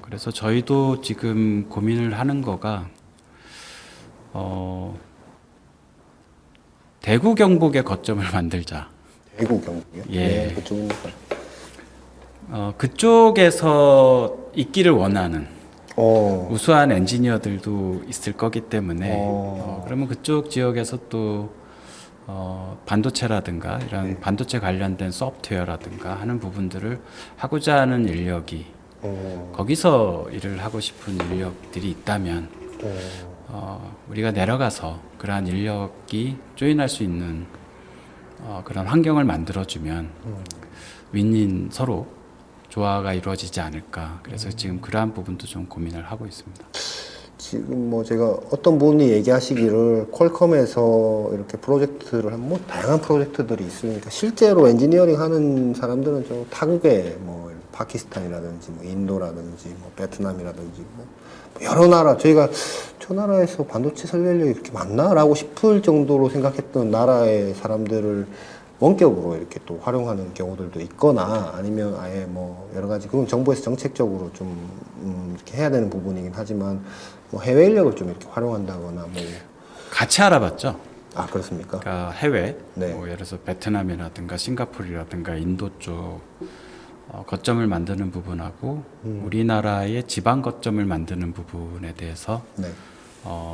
그래서 저희도 지금 고민을 하는 거가 대구 경북의 거점을 만들자. 대구 경북이요? 예. 네, 그쪽입니까? 그쪽에서 있기를 원하는 어. 우수한 엔지니어들도 있을 거기 때문에 그러면 그쪽 지역에서 또 반도체라든가 이런 네. 반도체 관련된 소프트웨어라든가 하는 부분들을 하고자 하는 인력이 거기서 일을 하고 싶은 인력들이 있다면 우리가 내려가서 그러한 인력이 조인할 수 있는 그런 환경을 만들어주면 윈윈 서로 조화가 이루어지지 않을까. 그래서 지금 그러한 부분도 좀 고민을 하고 있습니다. 지금 뭐 제가 어떤 분이 얘기하시기를 퀄컴에서 이렇게 프로젝트를 하면 뭐 다양한 프로젝트들이 있으니까 실제로 엔지니어링 하는 사람들은 저 타국에 뭐 파키스탄이라든지 뭐 인도라든지 뭐 베트남이라든지 뭐 여러 나라 저희가 저 나라에서 반도체 설계력이 이렇게 많나라고 싶을 정도로 생각했던 나라의 사람들을 원격으로 이렇게 또 활용하는 경우들도 있거나 아니면 아예 뭐 여러 가지 그건 정부에서 정책적으로 좀 이렇게 해야 되는 부분이긴 하지만 뭐 해외 인력을 좀 이렇게 활용한다거나 뭐 같이 알아봤죠. 아 그렇습니까? 그러니까 해외, 네. 뭐 예를 들어서 베트남이라든가 싱가포르라든가 인도 쪽 거점을 만드는 부분하고 우리나라의 지방 거점을 만드는 부분에 대해서 네.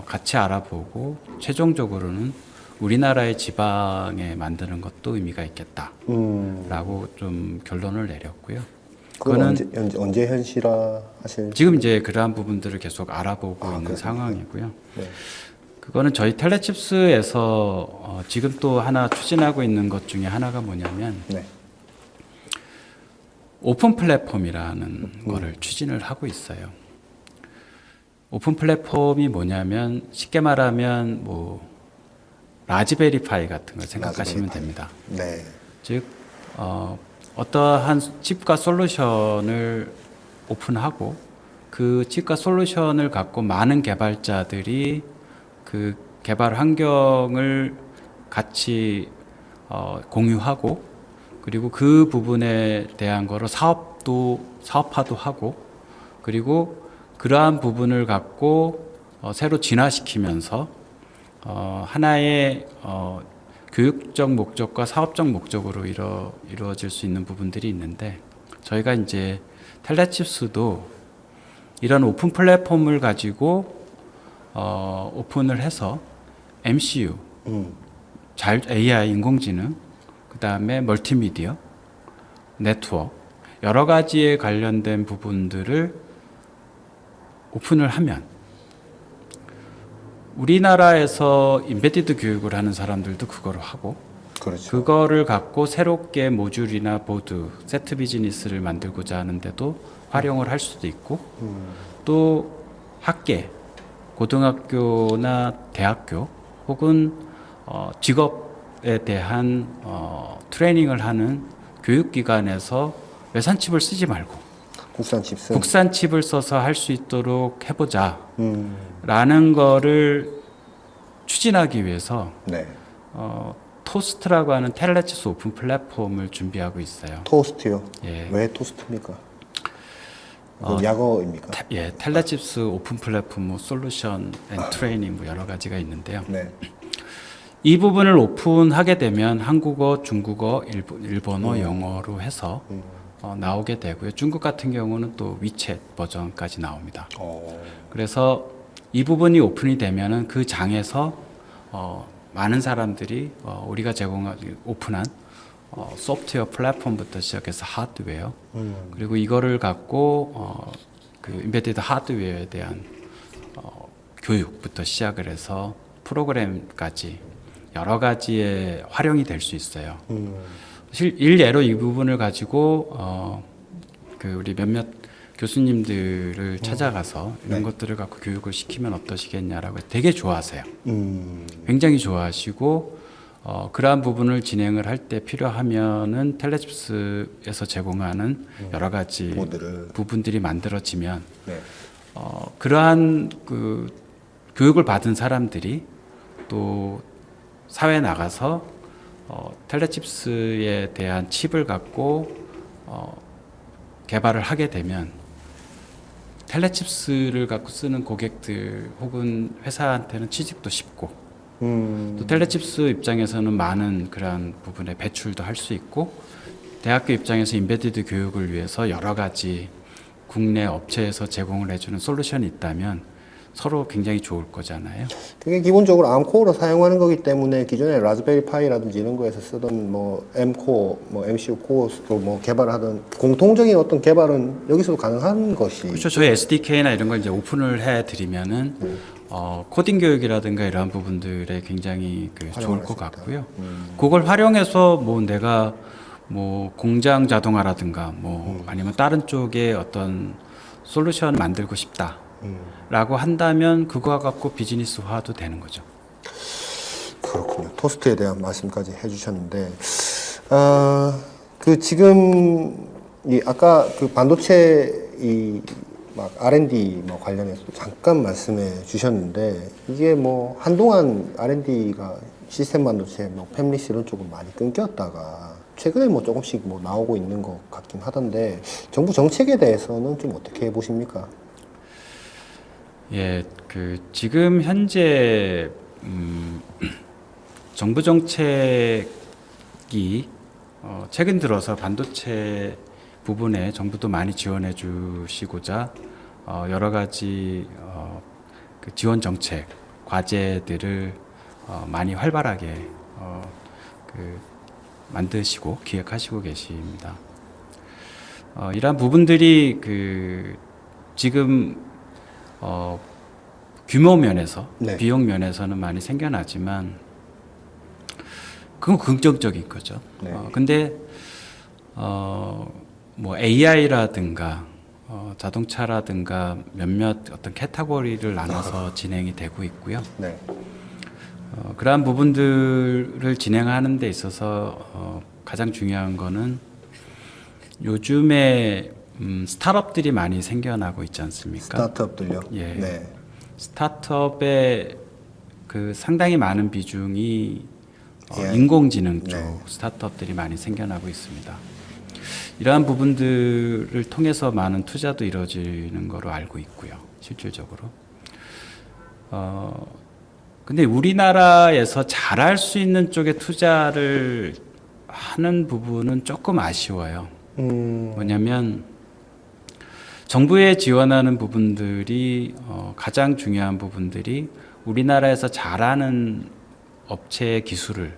같이 알아보고 최종적으로는 우리나라의 지방에 만드는 것도 의미가 있겠다라고 좀 결론을 내렸고요. 그건 그거는 언제 현실화 하실? 지금 이제 그러한 부분들을 계속 알아보고 있는 그렇습니까? 상황이고요. 네. 그거는 저희 텔레칩스에서 지금 또 하나 추진하고 있는 것 중에 하나가 뭐냐면 네. 오픈 플랫폼이라는 거를 추진을 하고 있어요. 오픈 플랫폼이 뭐냐면 쉽게 말하면 뭐 라즈베리파이 같은 걸 생각하시면 라즈베리파이. 됩니다. 네. 즉 어떠한 칩과 솔루션을 오픈하고 그 칩과 솔루션을 갖고 많은 개발자들이 그 개발 환경을 같이 공유하고 그리고 그 부분에 대한 거로 사업화도 하고 그리고 그러한 부분을 갖고 새로 진화시키면서 하나의 교육적 목적과 사업적 목적으로 이루어질 수 있는 부분들이 있는데 저희가 이제 텔레칩스도 이런 오픈 플랫폼을 가지고 오픈을 해서 MCU, AI 인공지능, 그 다음에 멀티미디어, 네트워크 여러 가지에 관련된 부분들을 오픈을 하면 우리나라에서 인베디드 교육을 하는 사람들도 그거를 하고 그렇죠. 그거를 갖고 새롭게 모듈이나 보드, 세트 비즈니스를 만들고자 하는데도 활용을 할 수도 있고 또 학계, 고등학교나 대학교 혹은 직업에 대한 트레이닝을 하는 교육기관에서 외산 칩을 쓰지 말고 국산 칩스. 국산 칩을 써서 할 수 있도록 해보자 라는 거를 추진하기 위해서 네. 토스트라고 하는 텔레칩스 오픈 플랫폼을 준비하고 있어요. 토스트요. 예. 왜 토스트입니까? 그건 약어입니까? 텔레칩스 오픈 플랫폼 뭐 솔루션 앤 트레이닝 뭐 여러 가지가 있는데요. 네. 이 부분을 오픈하게 되면 한국어, 중국어, 일본어, 영어로 해서 나오게 되고요. 중국 같은 경우는 또 위챗 버전까지 나옵니다. 그래서 이 부분이 오픈이 되면은 그 장에서 많은 사람들이 우리가 오픈한 소프트웨어 플랫폼부터 시작해서 하드웨어 그리고 이거를 갖고 그 인베디드 하드웨어에 대한 교육부터 시작을 해서 프로그램까지 여러 가지의 활용이 될 수 있어요. 일예로 이 부분을 가지고 그 우리 몇몇 교수님들을 찾아가서 이런 것들을 갖고 교육을 시키면 어떠시겠냐라고 되게 좋아하세요. 굉장히 좋아하시고 그러한 부분을 진행을 할 때 필요하면은 텔레칩스에서 제공하는 여러 가지 모드를. 부분들이 만들어지면 네. 그러한 그 교육을 받은 사람들이 또 사회에 나가서 텔레칩스에 대한 칩을 갖고 개발을 하게 되면 텔레칩스를 갖고 쓰는 고객들 혹은 회사한테는 취직도 쉽고 또 텔레칩스 입장에서는 많은 그러한 부분에 배출도 할 수 있고 대학교 입장에서 인베디드 교육을 위해서 여러 가지 국내 업체에서 제공을 해주는 솔루션이 있다면 서로 굉장히 좋을 거잖아요. 그게 기본적으로 암코어로 사용하는 거기 때문에 기존에 라즈베리 파이라든지 이런 거에서 쓰던 뭐 M코어, 뭐 MCU 코어로 뭐 개발하던 공통적인 어떤 개발은 여기서도 가능한 것이. 그렇죠. 저희 SDK나 이런 걸 이제 오픈을 해드리면은 코딩 교육이라든가 이러한 부분들에 굉장히 좋을 활용할 것 수 있다. 같고요. 그걸 활용해서 뭐 내가 뭐 공장 자동화라든가 뭐 아니면 다른 쪽에 어떤 솔루션 만들고 싶다라고 한다면 그거 갖고 비즈니스화도 되는 거죠. 그렇군요. 토스트에 대한 말씀까지 해주셨는데, 그 지금 이 아까 그 반도체 이 막 R&D 뭐 관련해서 잠깐 말씀해 주셨는데 이게 뭐 한동안 R&D가 시스템 반도체, 뭐 팹리스 이런 쪽은 많이 끊겼다가 최근에 뭐 조금씩 뭐 나오고 있는 것 같긴 하던데 정부 정책에 대해서는 좀 어떻게 보십니까? 예, 지금 현재 정부 정책이 최근 들어서 반도체 부분에 정부도 많이 지원해 주시고자 여러 가지 그 지원 정책 과제들을 많이 활발하게 만드시고 기획하시고 계십니다. 이러한 부분들이 지금 규모 면에서 네. 비용 면에서는 많이 생겨나지만 그건 긍정적인 거죠. 네. 근데 뭐 AI라든가 자동차라든가 몇몇 어떤 카테고리를 나눠서 진행이 되고 있고요. 네. 그러한 부분들을 진행하는 데 있어서 가장 중요한 거는 요즘에 스타트업들이 많이 생겨나고 있지 않습니까? 스타트업들요. 예. 네. 스타트업의 상당히 많은 비중이 AI. 인공지능 쪽 네. 스타트업들이 많이 생겨나고 있습니다. 이러한 부분들을 통해서 많은 투자도 이루어지는 거로 알고 있고요. 실질적으로. 근데 우리나라에서 잘할 수 있는 쪽에 투자를 하는 부분은 조금 아쉬워요. 뭐냐면 정부에 지원하는 부분들이 가장 중요한 부분들이 우리나라에서 잘하는 업체의 기술을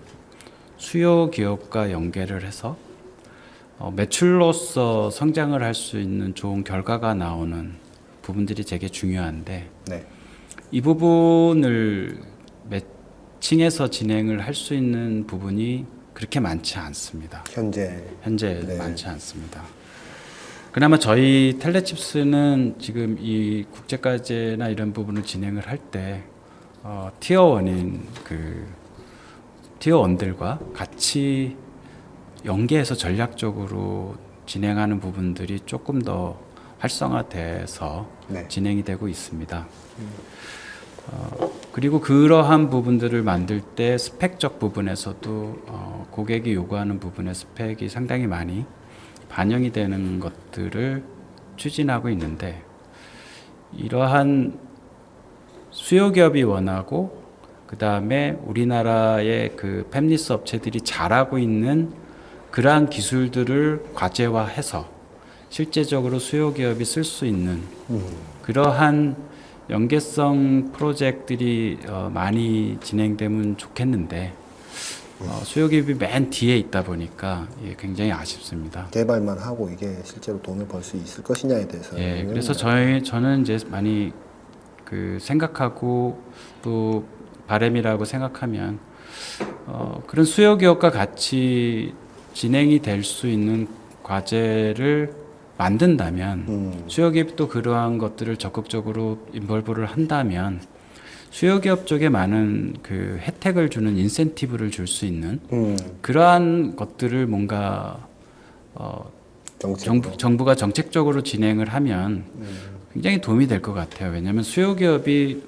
수요 기업과 연계를 해서 매출로서 성장을 할 수 있는 좋은 결과가 나오는 부분들이 되게 중요한데 네. 이 부분을 매칭해서 진행을 할 수 있는 부분이 그렇게 많지 않습니다. 현재. 네. 많지 않습니다. 그나마 저희 텔레칩스는 지금 이 국제과제나 이런 부분을 진행을 할 때 티어원인 티어원들과 같이 연계해서 전략적으로 진행하는 부분들이 조금 더 활성화돼서 네. 진행이 되고 있습니다. 그리고 그러한 부분들을 만들 때 스펙적 부분에서도 고객이 요구하는 부분의 스펙이 상당히 많이 반영이 되는 것들을 추진하고 있는데 이러한 수요 기업이 원하고 그 다음에 우리나라의 팹리스 업체들이 잘하고 있는 그러한 기술들을 과제화해서 실제적으로 수요 기업이 쓸 수 있는 그러한 연계성 프로젝트들이 많이 진행되면 좋겠는데 수요 기업이 맨 뒤에 있다 보니까 이게 굉장히 아쉽습니다. 개발만 하고 이게 실제로 돈을 벌 수 있을 것이냐에 대해서는. 예, 그래서 저는 이제 많이 생각하고 또 바람이라고 생각하면 그런 수요 기업과 같이 진행이 될 수 있는 과제를 만든다면 수요 기업도 그러한 것들을 적극적으로 인볼브를 한다면 수요 기업 쪽에 많은 혜택을 주는 인센티브를 줄 수 있는 그러한 것들을 뭔가 정부가 정책적으로 진행을 하면 굉장히 도움이 될 것 같아요. 왜냐하면 수요 기업이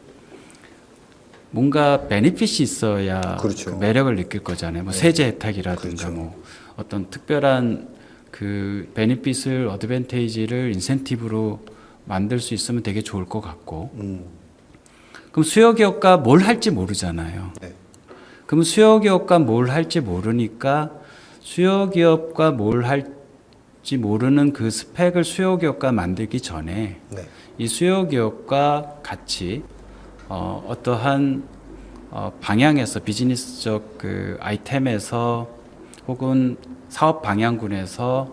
뭔가 베니핏이 있어야 그렇죠. 그 매력을 느낄 거잖아요. 뭐 네. 세제 혜택이라든가 그렇죠. 뭐 어떤 특별한 베니핏을 어드밴테이지를 인센티브로 만들 수 있으면 되게 좋을 것 같고 그럼 수요 기업가 뭘 할지 모르잖아요. 네. 그럼 수요 기업가 뭘 할지 모르니까 수요 기업가 뭘 할지 모르는 그 스펙을 수요 기업가 만들기 전에 네. 이 수요 기업과 같이 어떠한 방향에서 비즈니스적 그 아이템에서 혹은 사업 방향군에서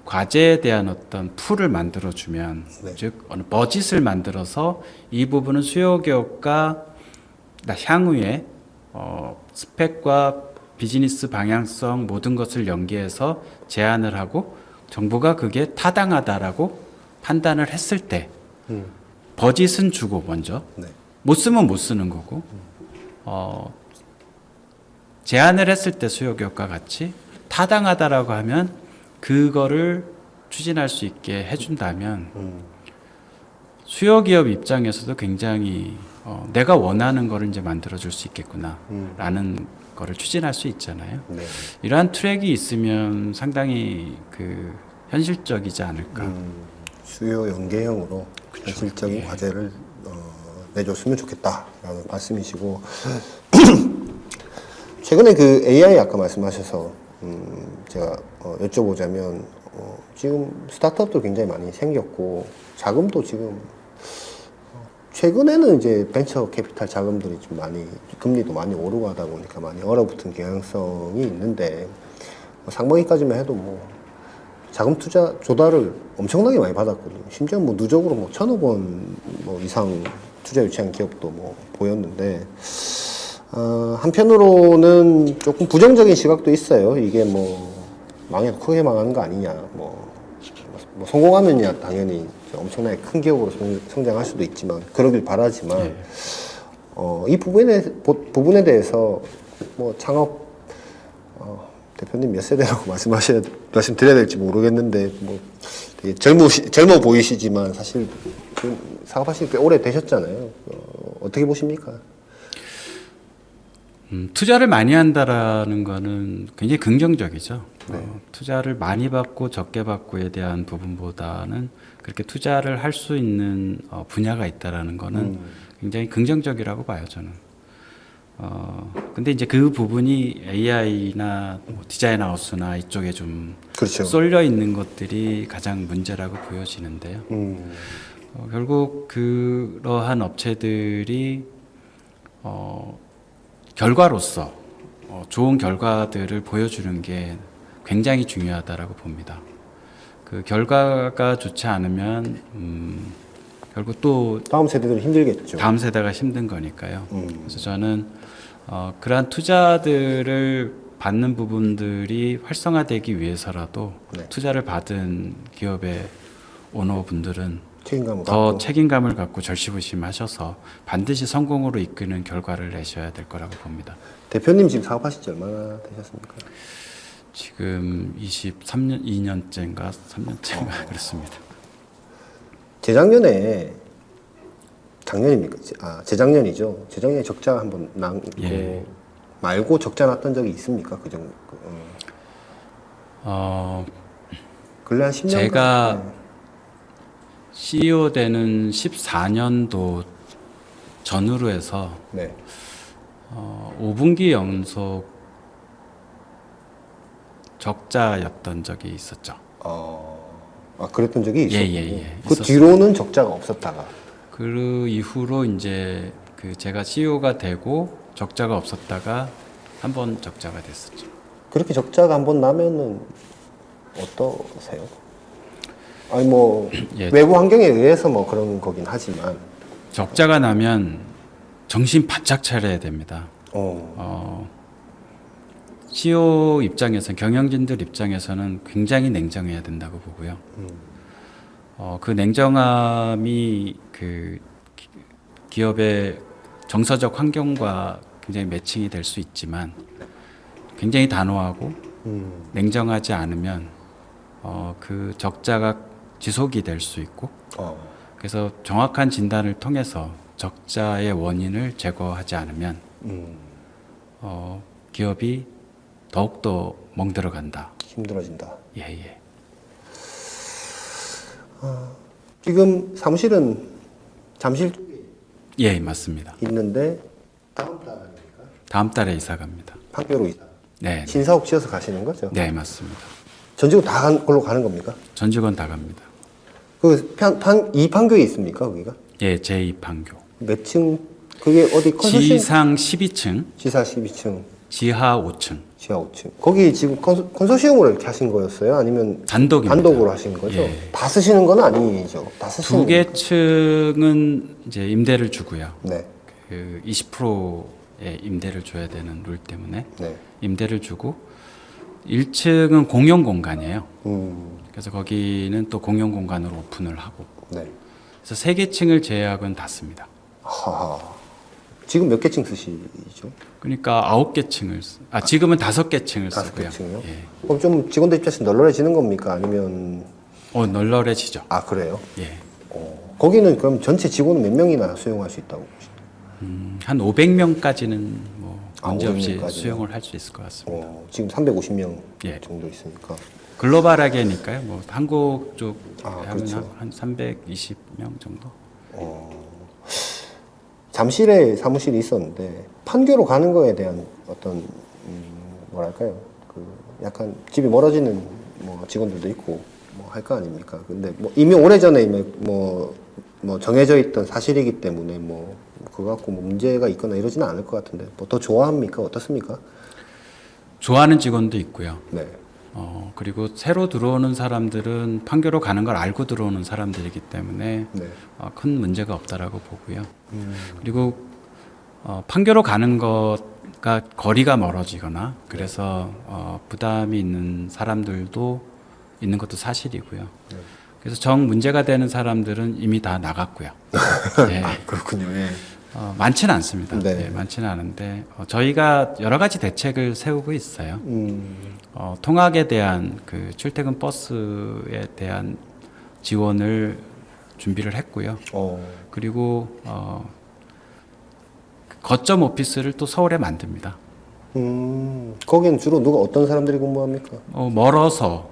과제에 대한 어떤 풀을 만들어주면, 네. 즉 어느 버짓을 만들어서 이 부분은 수요 기업과 향후에 스펙과 비즈니스 방향성 모든 것을 연계해서 제안을 하고 정부가 그게 타당하다라고 판단을 했을 때 버짓은 주고 먼저 네. 못 쓰면 못 쓰는 거고 제안을 했을 때 수요 기업과 같이 타당하다라고 하면 그거를 추진할 수 있게 해준다면 수요 기업 입장에서도 굉장히 내가 원하는 거를 이제 만들어줄 수 있겠구나라는 거를 추진할 수 있잖아요. 네. 이러한 트랙이 있으면 상당히 그 현실적이지 않을까. 수요 연계형으로 현실적인 과제를 내줬으면 좋겠다라는 말씀이시고 최근에 그 AI 아까 말씀하셔서 제가 여쭤보자면 지금 스타트업도 굉장히 많이 생겼고 자금도 지금 최근에는 이제 벤처 캐피탈 자금들이 좀 많이 금리도 많이 오르고 하다 보니까 많이 얼어붙은 경향성이 있는데 상반기까지만 해도 뭐 자금 투자 조달을 엄청나게 많이 받았거든요. 심지어 뭐 누적으로 뭐 1,000억 원 뭐 이상 투자 유치한 기업도 뭐 보였는데 한편으로는 조금 부정적인 시각도 있어요. 이게 뭐 망해도 크게 망하는 거 아니냐. 뭐 성공하면야 당연히 엄청나게 큰 기업으로 성장할 수도 있지만 그러길 바라지만 이 부분에 대해서 뭐 창업 대표님 몇 세대라고 말씀드려야 될지 모르겠는데 뭐 되게 젊어 보이시지만 사실 사업하신 꽤 오래 되셨잖아요. 어떻게 보십니까? 투자를 많이 한다라는 거는 굉장히 긍정적이죠. 네. 투자를 많이 받고 적게 받고에 대한 부분보다는 그렇게 투자를 할 수 있는 분야가 있다라는 거는 굉장히 긍정적이라고 봐요, 저는. 근데 이제 그 부분이 AI나 뭐 디자인 하우스나 이쪽에 좀 그렇죠. 쏠려 있는 것들이 가장 문제라고 보여지는데요. 결국 그러한 업체들이 결과로서 좋은 결과들을 보여주는 게 굉장히 중요하다라고 봅니다. 그 결과가 좋지 않으면 결국 또 다음 세대들은 힘들겠죠. 다음 세대가 힘든 거니까요. 그래서 저는 그러한 투자들을 받는 부분들이 활성화되기 위해서라도 네. 투자를 받은 기업의 오너분들은 책임감을 더 갖고. 책임감을 갖고 절시부심하셔서 반드시 성공으로 이끄는 결과를 내셔야 될 거라고 봅니다. 대표님 지금 사업하신 지 얼마나 되셨습니까? 지금 23년, 2년째인가 3년째인가 그렇습니다. 재작년에 작년입니까? 재작년이죠. 재작년에 적자 한번 예. 말고 적자 났던 적이 있습니까? 그 정도. 근래 한 10년. 제가 CEO 되는 14년도 전후로 해서 네. 5분기 연속 적자였던 적이 있었죠. 그랬던 적이 있었군요. 예. 그 있었어요. 뒤로는 적자가 없었다가. 그 이후로 이제 그 제가 CEO가 되고 적자가 없었다가 한 번 적자가 됐었죠. 그렇게 적자가 한번 나면은 어떠세요? 아니 뭐 예. 외부 환경에 의해서 뭐 그런 거긴 하지만 적자가 나면 정신 바짝 차려야 됩니다. 어. CEO 입장에서는 경영진들 입장에서는 굉장히 냉정해야 된다고 보고요. 그 냉정함이 그 기업의 정서적 환경과 굉장히 매칭이 될 수 있지만 굉장히 단호하고 냉정하지 않으면 그 적자가 지속이 될 수 있고 그래서 정확한 진단을 통해서 적자의 원인을 제거하지 않으면 기업이 더욱더 멍들어간다. 힘들어진다. 예. 지금 사무실은 잠실 쪽에 예, 맞습니다. 있는데 다음 달입니까? 다음 달에 이사 갑니다. 판교로 이사. 네. 신사옥 지어서 가시는 거죠? 네, 맞습니다. 전직은 다 걸로 가는 겁니까? 전 직원 다 갑니다. 이 판교에 있습니까, 거기가? 예, 제2 판교. 몇 층? 그게 어디 컨소시엄? 지상 12층, 지사 12층, 지하 5층. 지하 5층. 거기 지금 컨소시엄으로 이렇게 하신 거였어요? 아니면 단독입니다. 단독으로 하신 거죠? 예. 다 쓰시는 건 아니죠? 다 쓰시는 두 개 층은 이제 임대를 주고요. 네. 그 20%의 임대를 줘야 되는 룰 때문에 네. 임대를 주고 1층은 공용 공간이에요. 음. 그래서 거기는 또 공용 공간으로 오픈을 하고 네. 그래서 3개 층을 제외하고는 닫습니다. 하하. 지금 몇 개 층 쓰시죠? 그러니까 9개 층을 지금은 5개 층을 다섯 쓰고요. 개 층이요? 예. 그럼 좀 직원들 입장에서 널널해지는 겁니까? 아니면 널널해지죠. 아 그래요? 예. 거기는 그럼 전체 직원은 몇 명이나 수용할 수 있다고 보시나요? 한 500명까지는 뭐 문제 없이 500명 까지는? 수용을 할 수 있을 것 같습니다. 지금 350명 예. 정도 있으니까. 글로벌하게니까요. 뭐 한국 쪽 하면 그렇죠. 한 320명 정도. 잠실에 사무실이 있었는데 판교로 가는 거에 대한 어떤 뭐랄까요? 그 약간 집이 멀어지는 뭐 직원들도 있고 뭐 할 거 아닙니까? 근데 뭐 이미 오래전에 뭐 정해져 있던 사실이기 때문에 뭐 그거 갖고 뭐 문제가 있거나 이러지는 않을 것 같은데 뭐 더 좋아합니까? 어떻습니까? 좋아하는 직원도 있고요. 네. 그리고 새로 들어오는 사람들은 판교로 가는 걸 알고 들어오는 사람들이기 때문에 네. 큰 문제가 없다라고 보고요. 그리고 판교로 가는 것가 거리가 멀어지거나 그래서 부담이 있는 사람들도 있는 것도 사실이고요. 그래서 정 문제가 되는 사람들은 이미 다 나갔고요. 예. 그렇군요. 예. 많지는 않습니다. 네. 예, 많지는 않은데 저희가 여러 가지 대책을 세우고 있어요. 통학에 대한 그 출퇴근 버스에 대한 지원을 준비를 했고요. 그리고 거점 오피스를 또 서울에 만듭니다. 거기는 주로 누가 어떤 사람들이 근무합니까? 멀어서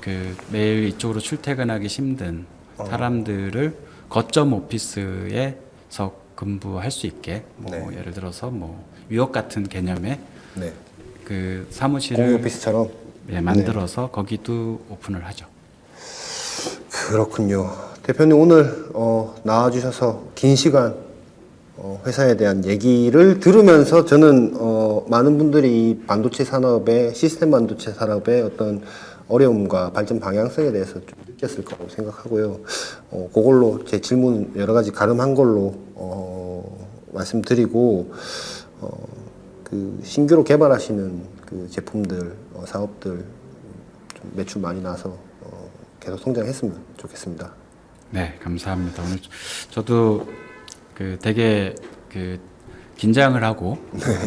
그 매일 이쪽으로 출퇴근하기 힘든 사람들을 거점 오피스에서 근무할 수 있게 네. 예를 들어서 뭐 유역 같은 개념의 네. 그 공유 사무실을 오피스처럼. 만들어서 거기도 오픈을 하죠. 그렇군요. 대표님 오늘 나와주셔서 긴 시간 회사에 대한 얘기를 들으면서 저는 많은 분들이 이 반도체 산업의 시스템 반도체 산업의 어떤 어려움과 발전 방향성에 대해서 좀 느꼈을 거라고 생각하고요. 그걸로 제 질문 여러 가지 가름한 걸로 말씀드리고 그 신규로 개발하시는 그 제품들 사업들 좀 매출 많이 나서 계속 성장했으면 좋겠습니다. 네, 감사합니다. 오늘 저도 그 되게 그 긴장을 하고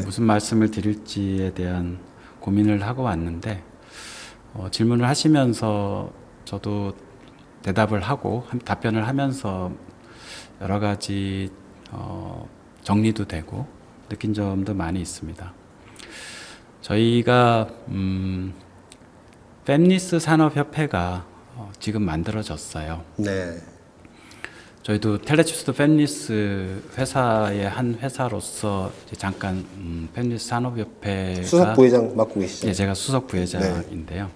무슨 말씀을 드릴지에 대한 고민을 하고 왔는데 질문을 하시면서 저도 대답을 하고 답변을 하면서 여러 가지 정리도 되고 느낀 점도 많이 있습니다. 저희가 팹리스 산업협회가 지금 만들어졌어요. 네. 저희도 텔레치스도 팹리스 회사의 한 회사로서 이제 잠깐 팹리스 산업협회가 수석 부회장 맡고 계시죠? 예, 제가 수석 부회장인데요.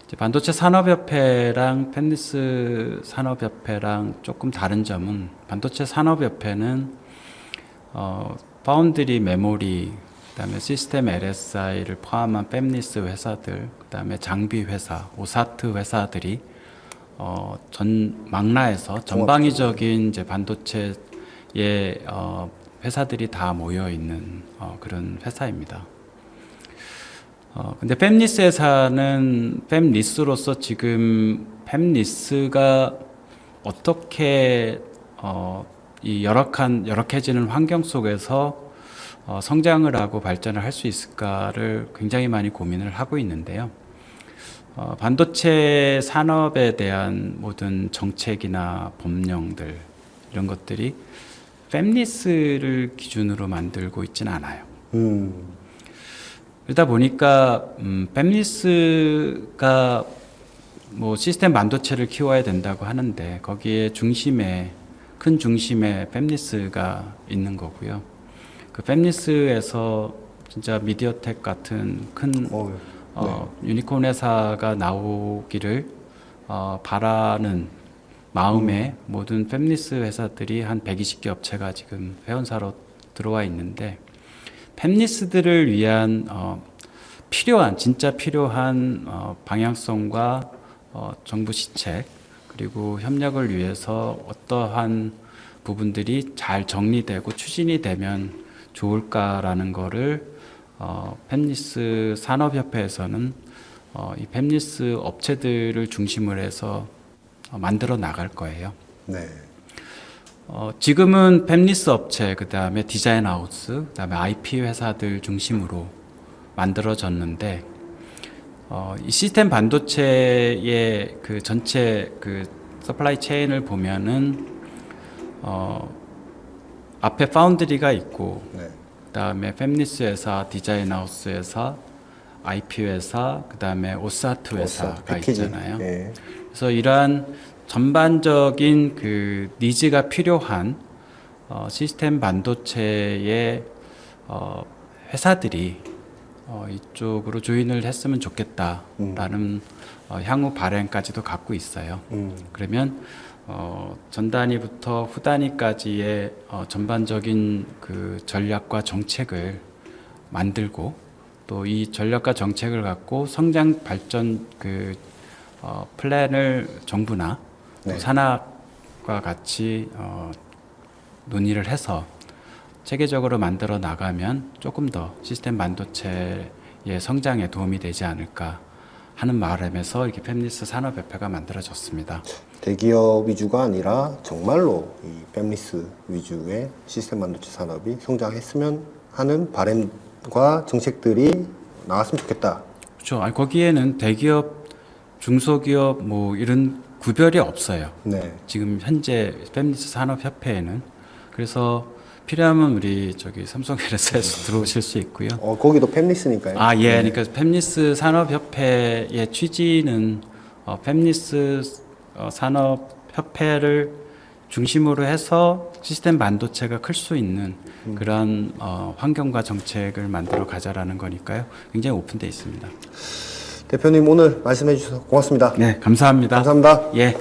이제 반도체 산업협회랑 팹리스 산업협회랑 조금 다른 점은 반도체 산업협회는 파운드리 메모리 그다음에 시스템 LSI를 포함한 팹리스 회사들 그다음에 장비 회사 오사트 회사들이 전 망라에서 전방위적인 이제 반도체의 회사들이 다 모여 있는 그런 회사입니다. 근데 팹리스 회사는 팹리스로서 지금 팹리스가 어떻게 이 열악해지는 환경 속에서 성장을 하고 발전을 할 수 있을까를 굉장히 많이 고민을 하고 있는데요. 반도체 산업에 대한 모든 정책이나 법령들 이런 것들이 팹리스를 기준으로 만들고 있지는 않아요. 그러다 보니까 팹리스가 뭐 시스템 반도체를 키워야 된다고 하는데 거기에 큰 중심에 팹리스가 있는 거고요. 그 팹리스에서 진짜 미디어텍 같은 큰 유니콘 회사가 나오기를 바라는 마음에 모든 팹리스 회사들이 한 120개 업체가 지금 회원사로 들어와 있는데 팹리스들을 위한 진짜 필요한 방향성과 정부 시책 그리고 협력을 위해서 어떠한 부분들이 잘 정리되고 추진이 되면 좋을까라는 거를 팹리스 산업협회에서는 이 팹리스 업체들을 중심으로 해서 만들어 나갈 거예요. 네. 지금은 팹리스 업체, 그 다음에 디자인 하우스, 그 다음에 IP 회사들 중심으로 만들어졌는데, 이 시스템 반도체의 그 전체 그 서플라이 체인을 보면은, 앞에 파운드리가 있고, 네. 그 다음에 팹리스 회사, 디자인 하우스 회사, IP 회사, 그 다음에 오사트 회사가 패키지. 있잖아요. 예. 그래서 이러한 전반적인 그 니즈가 필요한 시스템 반도체의 회사들이 이쪽으로 조인을 했으면 좋겠다라는 향후 바람까지도 갖고 있어요. 그러면 전 단위부터 후 단위까지의 전반적인 그 전략과 정책을 만들고 또 이 전략과 정책을 갖고 성장 발전 그 플랜을 정부나 또 네. 산학과 같이 논의를 해서 체계적으로 만들어 나가면 조금 더 시스템 반도체의 성장에 도움이 되지 않을까 하는 바람에서 이렇게 팹리스 산업협회가 만들어졌습니다. 대기업 위주가 아니라 정말로 이 팹리스 위주의 시스템 반도체 산업이 성장했으면 하는 바람과 정책들이 나왔으면 좋겠다. 그렇죠. 아니, 거기에는 대기업, 중소기업 뭐 이런 구별이 없어요. 네. 지금 현재 팹리스 산업협회에는. 그래서 필요하면 우리 저기 삼성 LS에서 들어오실 수 있고요. 거기도 팹리스니까요. 아, 예. 그러니까 팹리스 산업협회의 취지는 팹리스 산업협회를 중심으로 해서 시스템 반도체가 클 수 있는 그런 환경과 정책을 만들어 가자라는 거니까요. 굉장히 오픈되어 있습니다. 대표님 오늘 말씀해 주셔서 고맙습니다. 네, 감사합니다. 감사합니다. 예.